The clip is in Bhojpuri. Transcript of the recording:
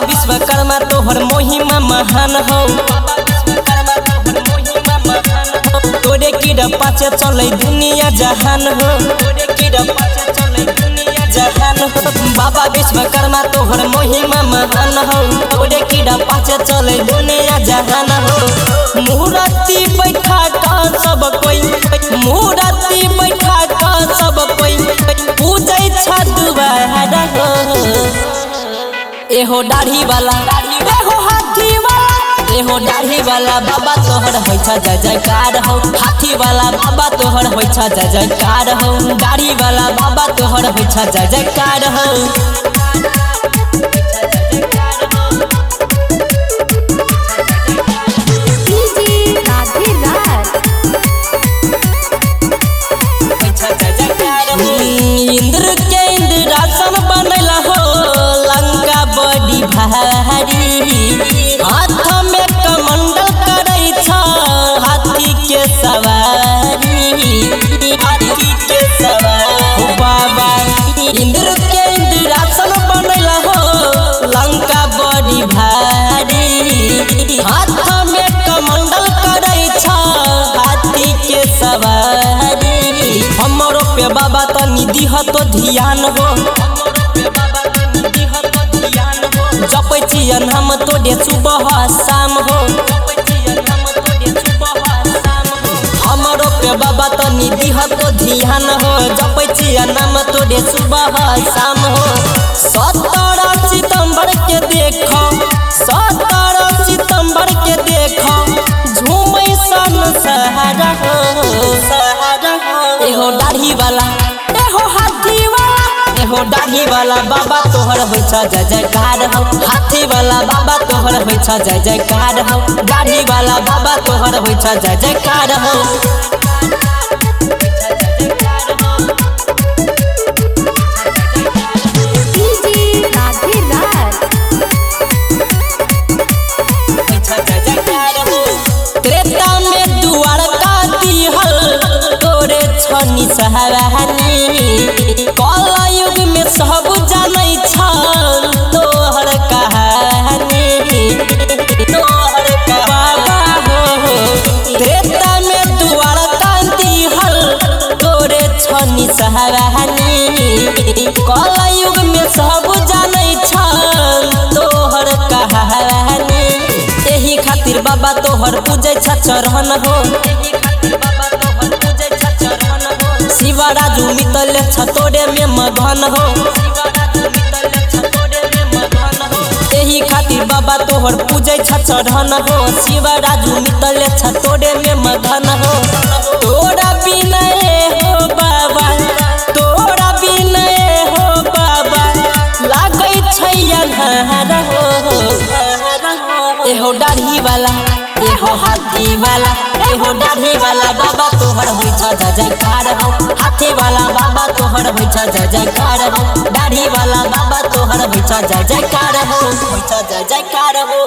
विश्वकर्मा तोहर महिमा महान हो। तोरे कीड़ा पाछे चले दुनिया जहान हो। बाबा विश्वकर्मा तोहर महिमा महान हो। तोरे कीड़ा पाछे चले दुनिया जहान हो। मूर्ति बैठा का सब कोई, मूर्ति बैठा का सब कोई पूजै छ दुबारा हो। एहो दाढ़ी वाला, एहो हाथी वाला, एहो दाढ़ी वाला बाबा तोहर होइ छ जय जयकार हो। हाथी वाला बाबा तोहर होइ छ जय जयकार हो। दाढ़ी वाला बाबा तोहर होइ छ जय जयकार हो। इंद्र के इंद्रासन बनला हो लंका बड़ी भारी। हाथ में कमंडल करे छ हाथी के सवारी। हाथी के सवारी बाबा इंद्र के इंद्रासन बनला हो लंका बड़ी भारी। हाथ में कमंडल करे छ हाथी के सवारी। हमरो पे बाबा तनी दिह तो ध्यान हो। जपै छियन हम तोरे सुबह शाम हो। हमरो पे बाबा तनी दिह तो ध्यान हो। जपै छियन हम तोरे सुबह शाम हो। 17 सितंबर के देखो, 17 सितंबर के देखो झूमै सन सहारा हो। एहो दाढ़ी वाला, एहो हाथी वाला, एहो दाढ़ी वाला बाबा तोहर होइ छ जय जयकार हो। हाथी वाला बाबा तोहर होइ छ जय जयकार हो। दाढ़ी वाला बाबा तोहर होइ छ जय जयकार हो। त्रेता में द्वारका दिहल तोरे छनी सहारानी। कलयुग में सब जानै छ तोहर कहानी। तोहर बाबा हो त्रेता में द्वारका दिहल तोरे छनी सहारानी। कलयुग में सब जानै छ तोहर कहानी। एही खातिर बाबा तोहर पूजै छ चरण हो। शिवराजू मितले छ तोरे में मगन हो। एही खातिर बाबा तोहर पूजै छ चरण हो। शिवराजू मितले छ तोरे में मगन हो। तोरा बिनय हो बाबा, तोरा बिनय हो बाबा लागै छै अन्हार हो। एहो दाढ़ी वाला, एहो हाथी वाला, एहो दाढ़ी वाला बाबा तोहर होइ छ जय जयकार हो। हाथी वाला बाबा तोहर होइ छ जय जयकार हो। दाढ़ी वाला बाबा तोहर होइ छ जय जयकार हो। होइ छ जय जयकार हो।